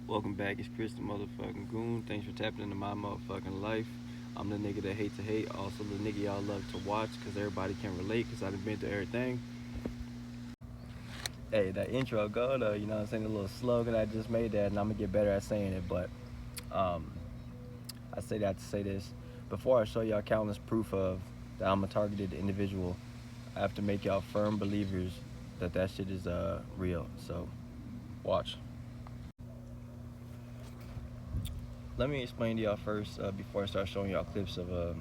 Welcome back, it's Chris the motherfucking Goon. Thanks for tapping into my motherfucking life. I'm the nigga that hate to hate, also the nigga y'all love to watch, cause everybody can relate, cause I done been through everything. Hey, that intro go though, you know what I'm saying? A little slogan I just made that, and I'm gonna get better at saying it, but um, I say that to say this. Before I show y'all countless proof of that I'm a targeted individual, I have to make y'all firm believers that that shit is real. So, watch. Let me explain to y'all first before I start showing y'all clips of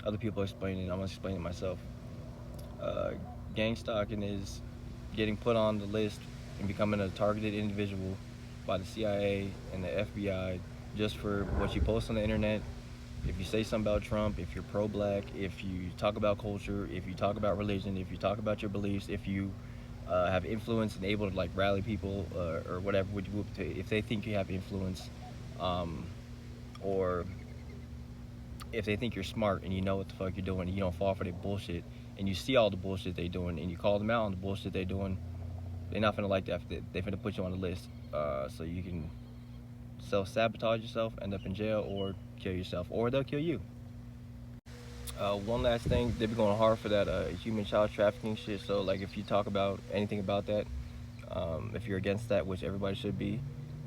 other people explaining. I'm gonna explain it myself. Uh, Gang stalking is getting put on the list and becoming a targeted individual by the CIA and the FBI just for what you post on the internet. If you say something about Trump, if you're pro-black, if you talk about culture, if you talk about religion, if you talk about your beliefs, if you have influence and able to like rally people or whatever, if they think you have influence, um, or if they think you're smart and you know what the fuck you're doing and you don't fall for their bullshit and you see all the bullshit they doing and you call them out on the bullshit they doing, they're not finna like that. They're finna put you on the list so you can self-sabotage yourself, end up in jail, or kill yourself, or they'll kill you. One last thing, they be going hard for that human child trafficking shit. So like if you talk about anything about that, if you're against that, which everybody should be,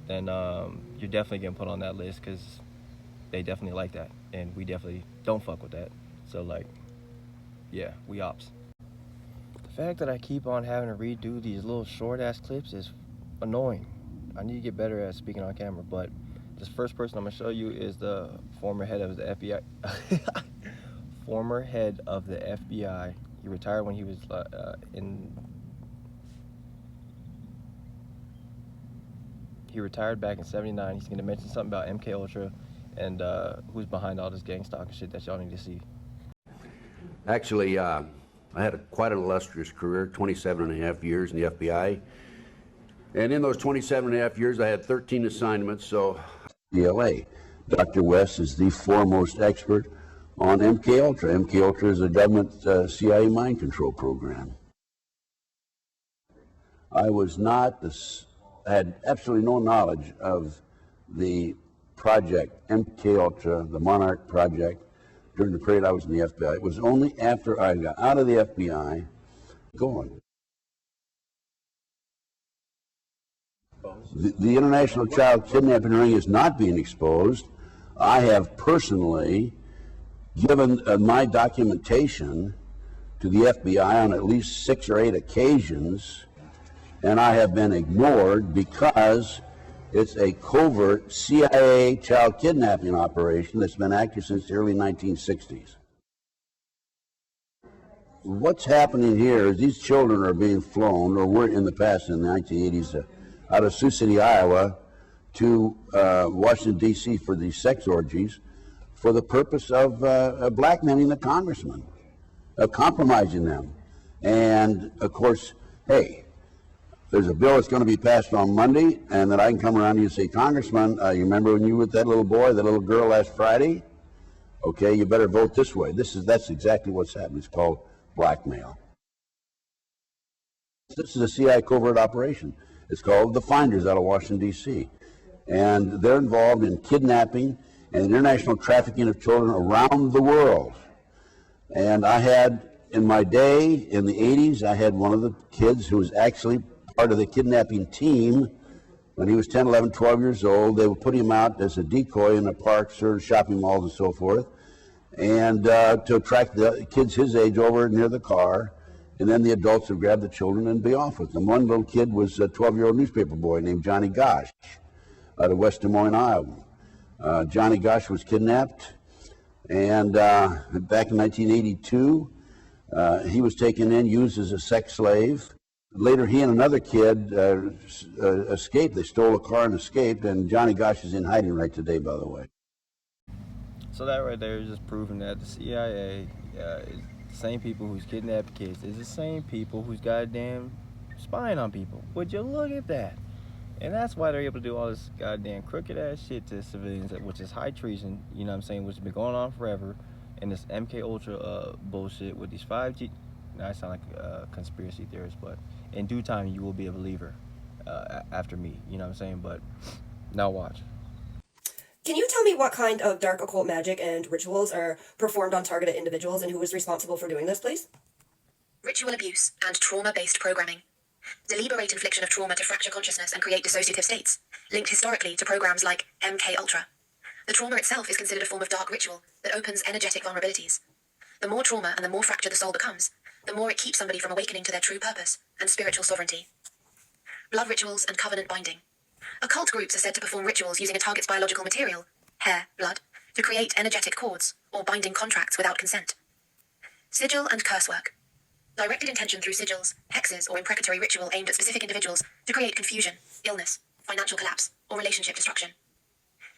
then you're definitely getting put on that list because they definitely like that, and we definitely don't fuck with that. So like, yeah, we ops. The fact that I keep on having to redo these little short ass clips is annoying. I need to get better at speaking on camera, but this first person I'm gonna show you is the former head of the FBI. Former head of the FBI. He retired when he was in. He retired back in '79. He's gonna mention something about MK Ultra and who's behind all this gang stalking shit that y'all need to see. Actually, I had quite an illustrious career, 27 and a half years in the FBI. And in those 27 and a half years, I had 13 assignments, so DLA. Dr. West is the foremost expert on MK Ultra. MK Ultra is a government CIA mind control program. I was not, had absolutely no knowledge of the project, MK Ultra, the Monarch project, during the period I was in the FBI. It was only after I got out of the FBI going. The international child kidnapping ring is not being exposed. I have personally given my documentation to the FBI on at least 6 or 8 occasions, and I have been ignored because it's a covert CIA child kidnapping operation that's been active since the early 1960s. What's happening here is these children are being flown, or were in the past in the 1980s, out of Sioux City, Iowa, to Washington, D.C. for these sex orgies for the purpose of blackmailing the congressman, of compromising them. And, of course, hey, there's a bill that's going to be passed on Monday, and then I can come around to you and say, Congressman, you remember when you were with that little boy, that little girl last Friday? Okay, you better vote this way. That's exactly what's happening. It's called blackmail. This is a CIA covert operation. It's called the Finders out of Washington, D.C. And they're involved in kidnapping and international trafficking of children around the world. And I had, in my day, in the 80s, I had one of the kids who was actually part of the kidnapping team. When he was 10, 11, 12 years old, they would put him out as a decoy in the parks, certain shopping malls and so forth, and to attract the kids his age over near the car. And then the adults would grab the children and be off with them. One little kid was a 12-year-old newspaper boy named Johnny Gosh out of West Des Moines, Iowa. Johnny Gosh was kidnapped, and back in 1982, he was taken in, used as a sex slave. Later, he and another kid escaped. They stole a car and escaped, and Johnny Gosh is in hiding right today, by the way. So that right there is just proving that the CIA is the same people who's kidnapping kids. Is the same people who's goddamn spying on people. Would you look at that? And that's why they're able to do all this goddamn crooked ass shit to civilians, which is high treason, you know what I'm saying, which has been going on forever. And this MK Ultra bullshit with these 5G. Now I sound like a conspiracy theorist, but in due time you will be a believer. after me. You know what I'm saying? But now watch. Can you tell me what kind of dark occult magic and rituals are performed on targeted individuals and who is responsible for doing this, please? Ritual abuse and trauma-based programming. Deliberate infliction of trauma to fracture consciousness and create dissociative states, linked historically to programs like MK Ultra. The trauma itself is considered a form of dark ritual that opens energetic vulnerabilities. The more trauma and the more fractured the soul becomes, the more it keeps somebody from awakening to their true purpose and spiritual sovereignty. Blood rituals and covenant binding. Occult groups are said to perform rituals using a target's biological material, hair, blood, to create energetic cords or binding contracts without consent. Sigil and curse work. Directed intention through sigils, hexes, or imprecatory ritual aimed at specific individuals to create confusion, illness, financial collapse, or relationship destruction.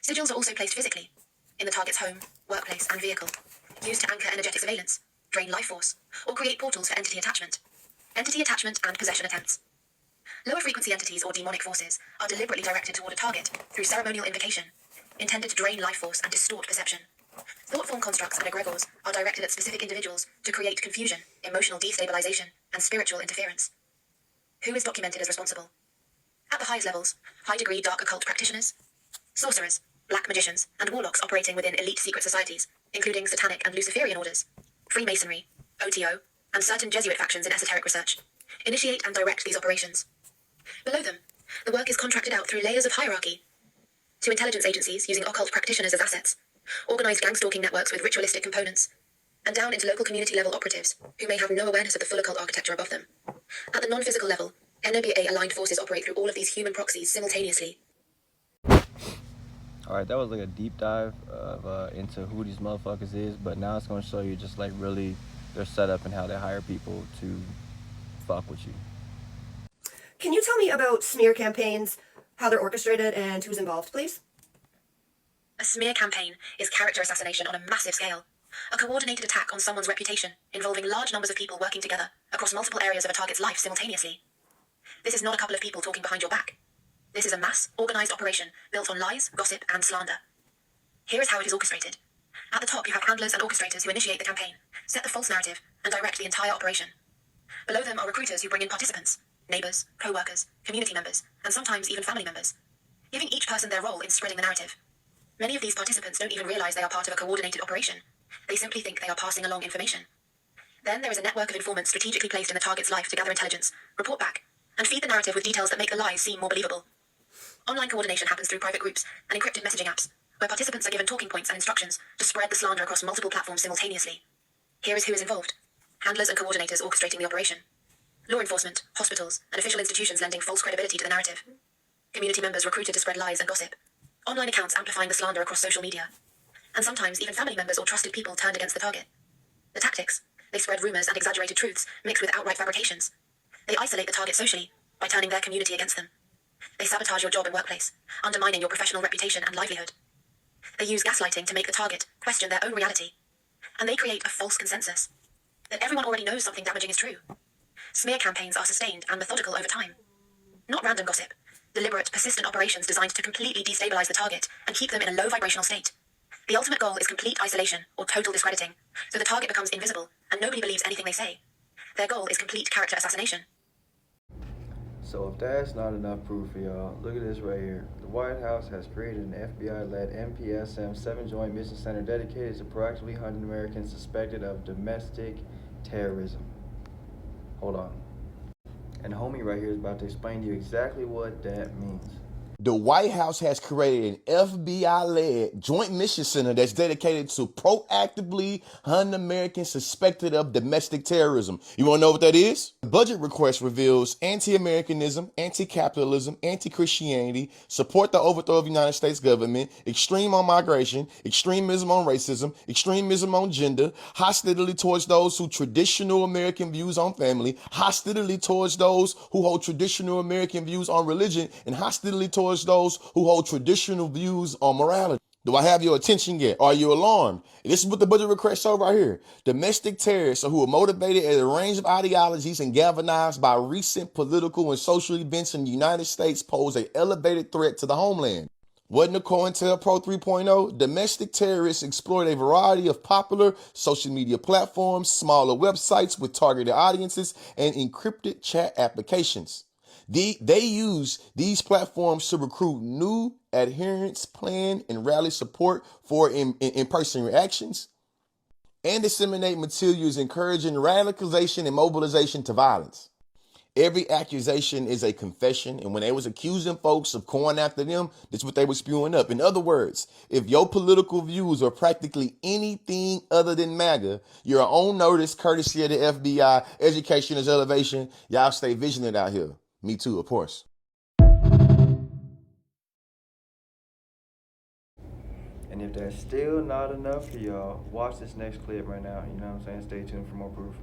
Sigils are also placed physically, in the target's home, workplace, and vehicle, used to anchor energetic surveillance, drain life force, or create portals for entity attachment and possession attempts. Lower frequency entities or demonic forces are deliberately directed toward a target through ceremonial invocation, intended to drain life force and distort perception. Thought form constructs and egregores are directed at specific individuals to create confusion, emotional destabilization, and spiritual interference. Who is documented as responsible? At the highest levels, high-degree dark occult practitioners, sorcerers, black magicians, and warlocks operating within elite secret societies, including satanic and Luciferian orders, Freemasonry, OTO, and certain Jesuit factions in esoteric research, initiate and direct these operations. Below them, the work is contracted out through layers of hierarchy to intelligence agencies using occult practitioners as assets, organized gang-stalking networks with ritualistic components, and down into local community-level operatives who may have no awareness of the full occult architecture above them. At the non-physical level, NOBA-aligned forces operate through all of these human proxies simultaneously. All right, that was like a deep dive of into who these motherfuckers is, but now it's gonna show you just like really their setup and how they hire people to fuck with you. Can you tell me about smear campaigns, how they're orchestrated, and who's involved, please? A smear campaign is character assassination on a massive scale. A coordinated attack on someone's reputation, involving large numbers of people working together across multiple areas of a target's life simultaneously. This is not a couple of people talking behind your back. This is a mass, organized operation built on lies, gossip, and slander. Here is how it is orchestrated. At the top, you have handlers and orchestrators who initiate the campaign, set the false narrative, and direct the entire operation. Below them are recruiters who bring in participants, neighbors, co-workers, community members, and sometimes even family members, giving each person their role in spreading the narrative. Many of these participants don't even realize they are part of a coordinated operation. They simply think they are passing along information. Then there is a network of informants strategically placed in the target's life to gather intelligence, report back, and feed the narrative with details that make the lies seem more believable. Online coordination happens through private groups and encrypted messaging apps, where participants are given talking points and instructions to spread the slander across multiple platforms simultaneously. Here is who is involved. Handlers and coordinators orchestrating the operation. Law enforcement, hospitals, and official institutions lending false credibility to the narrative. Community members recruited to spread lies and gossip. Online accounts amplifying the slander across social media. And sometimes even family members or trusted people turned against the target. The tactics: they spread rumors and exaggerated truths mixed with outright fabrications. They isolate the target socially by turning their community against them. They sabotage your job and workplace, undermining your professional reputation and livelihood. They use gaslighting to make the target question their own reality. And they create a false consensus that everyone already knows something damaging is true. Smear campaigns are sustained and methodical over time. Not random gossip. Deliberate, persistent operations designed to completely destabilize the target and keep them in a low vibrational state. The ultimate goal is complete isolation or total discrediting, so the target becomes invisible and nobody believes anything they say. Their goal is complete character assassination. So if that's not enough proof for y'all, look at this right here. The White House has created an FBI-led MPSM 7 Joint Mission Center dedicated to proactively hunting Americans suspected of domestic terrorism. Hold on. And homie right here is about to explain to you exactly what that means. The White House has created an FBI-led joint mission center that's dedicated to proactively hunting Americans suspected of domestic terrorism. You want to know what that is? The budget request reveals anti-Americanism, anti-capitalism, anti-Christianity, support the overthrow of the United States government, extreme on migration, extremism on racism, extremism on gender, hostility towards those who traditional American views on family, hostility towards those who hold traditional American views on religion, and hostility towards those who hold traditional views on morality. Do I have your attention yet? Are you alarmed? This is what the budget request shows right here. Domestic terrorists who are motivated at a range of ideologies and galvanized by recent political and social events in the United States pose an elevated threat to the homeland. Wasn't a COINTELPRO 3.0? Domestic terrorists exploit a variety of popular social media platforms, smaller websites with targeted audiences, and encrypted chat applications. They use these platforms to recruit new adherents, plan, and rally support for in-person reactions, and disseminate materials encouraging radicalization and mobilization to violence. Every accusation is a confession, and when they was accusing folks of going after them, that's what they were spewing up. In other words, if your political views are practically anything other than MAGA, you're on notice courtesy of the FBI. Education is elevation. Y'all stay vigilant out here. Me too, of course. And if that's still not enough for y'all, watch this next clip right now. You know what I'm saying? Stay tuned for more proof.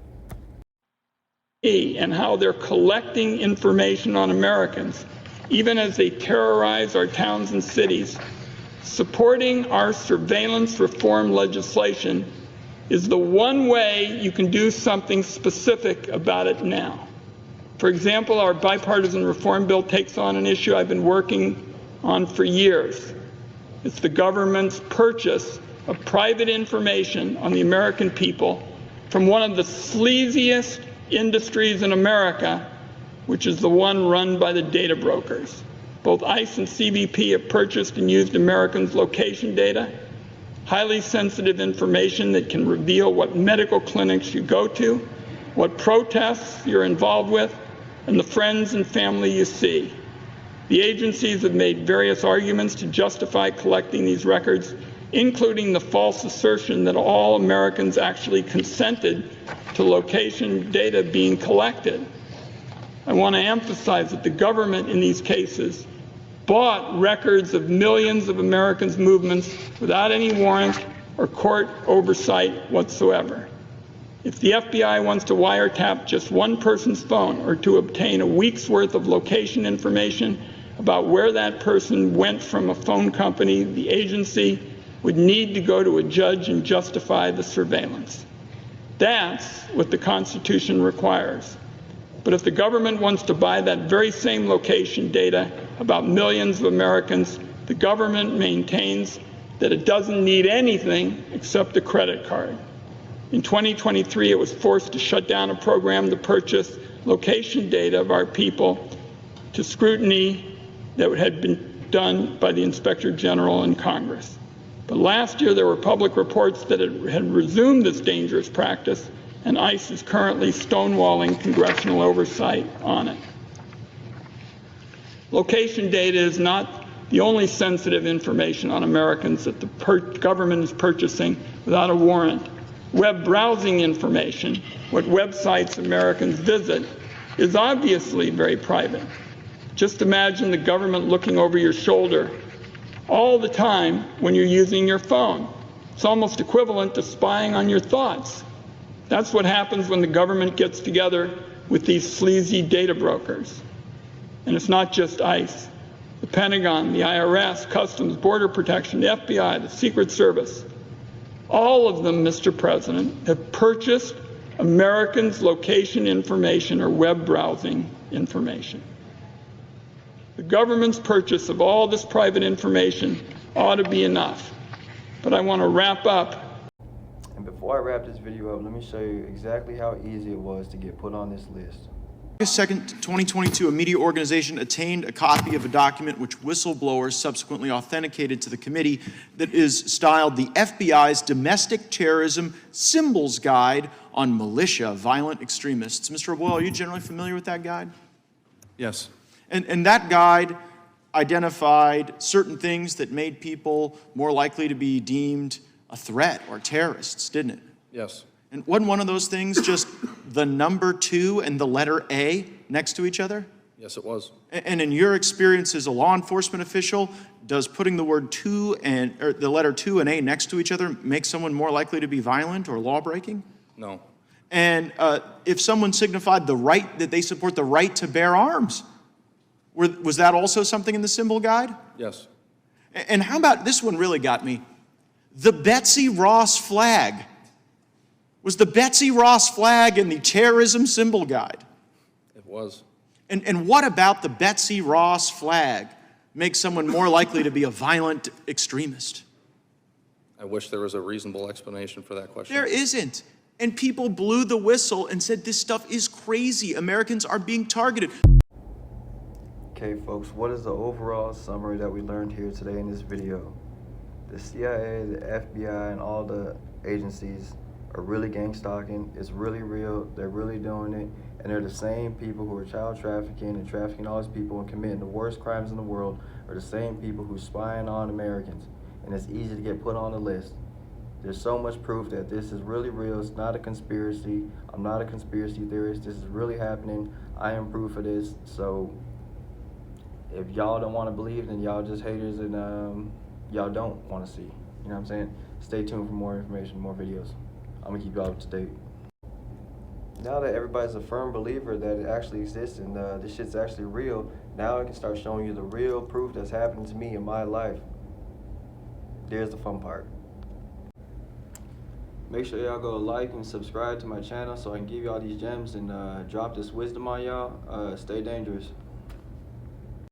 And how they're collecting information on Americans, even as they terrorize our towns and cities. Supporting our surveillance reform legislation is the one way you can do something specific about it now. For example, our bipartisan reform bill takes on an issue I've been working on for years. It's the government's purchase of private information on the American people from one of the sleaziest industries in America, which is the one run by the data brokers. Both ICE and CBP have purchased and used Americans' location data, highly sensitive information that can reveal what medical clinics you go to, what protests you're involved with, and the friends and family you see. The agencies have made various arguments to justify collecting these records, including the false assertion that all Americans actually consented to location data being collected. I want to emphasize that the government in these cases bought records of millions of Americans' movements without any warrant or court oversight whatsoever. If the FBI wants to wiretap just one person's phone or to obtain a week's worth of location information about where that person went from a phone company, the agency would need to go to a judge and justify the surveillance. That's what the Constitution requires. But if the government wants to buy that very same location data about millions of Americans, the government maintains that it doesn't need anything except a credit card. In 2023, it was forced to shut down a program to purchase location data of our people to scrutiny that had been done by the Inspector General and Congress. But last year, there were public reports that it had resumed this dangerous practice, and ICE is currently stonewalling congressional oversight on it. Location data is not the only sensitive information on Americans that the government is purchasing without a warrant. Web browsing information, what websites Americans visit, is obviously very private. Just imagine the government looking over your shoulder all the time when you're using your phone. It's almost equivalent to spying on your thoughts. That's what happens when the government gets together with these sleazy data brokers. And it's not just ICE. The Pentagon, the IRS, Customs, Border Protection, the FBI, the Secret Service, all of them, Mr. President, have purchased Americans' location information or web browsing information. The government's purchase of all this private information ought to be enough. But I want to wrap up. And before I wrap this video up, let me show you exactly how easy it was to get put on this list. August 2nd, 2022, a media organization obtained a copy of a document which whistleblowers subsequently authenticated to the committee that is styled the FBI's Domestic Terrorism Symbols Guide on Militia Violent Extremists. Mr. O'Boyle, are you generally familiar with that guide? Yes. And that guide identified certain things that made people more likely to be deemed a threat or terrorists, didn't it? Yes. And wasn't one of those things just the number 2 and the letter A next to each other? Yes, it was. And in your experience as a law enforcement official, does putting the word 2 or the letter 2 and A next to each other make someone more likely to be violent or law-breaking? No. And if someone signified the right, that they support the right to bear arms, was that also something in the symbol guide? Yes. And how about, this one really got me, the Betsy Ross flag. Was the Betsy Ross flag in the terrorism symbol guide? It was. And what about the Betsy Ross flag makes someone more likely to be a violent extremist? I wish there was a reasonable explanation for that question. There isn't. And people blew the whistle and said this stuff is crazy. Americans are being targeted. Okay folks, what is the overall summary that we learned here today in this video? The CIA, the FBI, and all the agencies are really gang stalking. It's really real. They're really doing it. And they're the same people who are child trafficking and trafficking all these people and committing the worst crimes in the world are the same people who spying on Americans. And it's easy to get put on the list. There's so much proof that this is really real. It's not a conspiracy. I'm not a conspiracy theorist. This is really happening. I am proof of this. So if y'all don't want to believe, then y'all just haters and y'all don't want to see. You know what I'm saying? Stay tuned for more information, more videos. I'm going to keep y'all up to date. Now that everybody's a firm believer that it actually exists and this shit's actually real, now I can start showing you the real proof that's happening to me in my life. There's the fun part. Make sure y'all go like and subscribe to my channel so I can give y'all these gems and drop this wisdom on y'all. Stay dangerous.